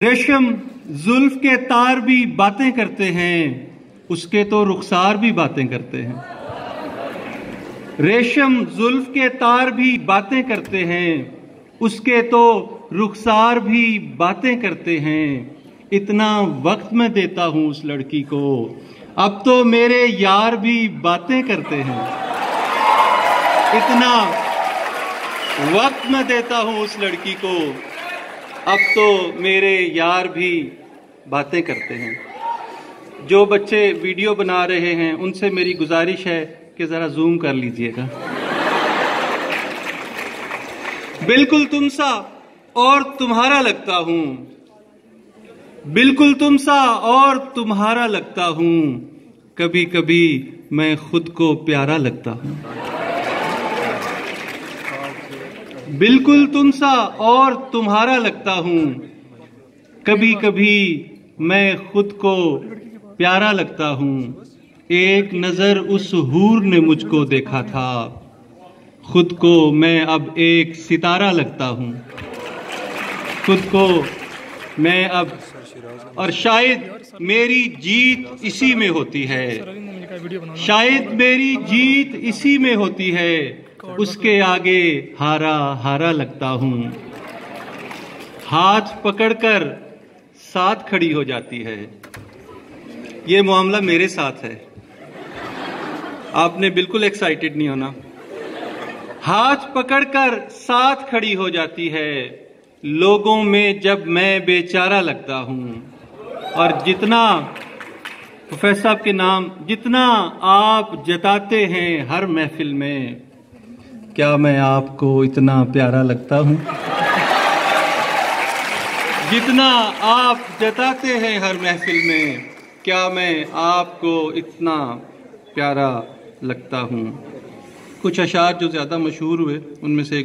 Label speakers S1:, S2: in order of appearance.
S1: रेशम जुल्फ के तार भी बातें करते हैं, उसके तो रुखसार भी बातें करते हैं। रेशम जुल्फ के तार भी बातें करते हैं, उसके तो रुखसार भी बातें करते हैं। इतना वक्त मैं देता हूं उस लड़की को, अब तो मेरे यार भी बातें करते हैं। इतना वक्त मैं देता हूं उस लड़की को, अब तो मेरे यार भी बातें करते हैं। जो बच्चे वीडियो बना रहे हैं उनसे मेरी गुजारिश है कि जरा जूम कर लीजिएगा। बिल्कुल तुम सा और तुम्हारा लगता हूं, बिल्कुल तुम सा और तुम्हारा लगता हूं, कभी कभी मैं खुद को प्यारा लगता हूं। बिल्कुल तुम सा और तुम्हारा लगता हूं, कभी कभी मैं खुद को प्यारा लगता हूं। एक नजर उस हूर ने मुझको देखा था, खुद को मैं अब एक सितारा लगता हूं। खुद को मैं अब, और शायद मेरी जीत इसी में होती है, शायद मेरी जीत इसी में होती है। उसके आगे हारा हारा लगता हूं। हाथ पकड़कर साथ खड़ी हो जाती है। ये मामला मेरे साथ है, आपने बिल्कुल एक्साइटेड नहीं होना। हाथ पकड़कर साथ खड़ी हो जाती है लोगों में जब मैं बेचारा लगता हूं। और जितना प्रोफेसर साहब के नाम जितना आप जताते हैं हर महफिल में, क्या मैं आपको इतना प्यारा लगता हूं? जितना आप जताते हैं हर महफिल में, क्या मैं आपको इतना प्यारा लगता हूं? कुछ अशार जो ज्यादा मशहूर हुए उनमें से एक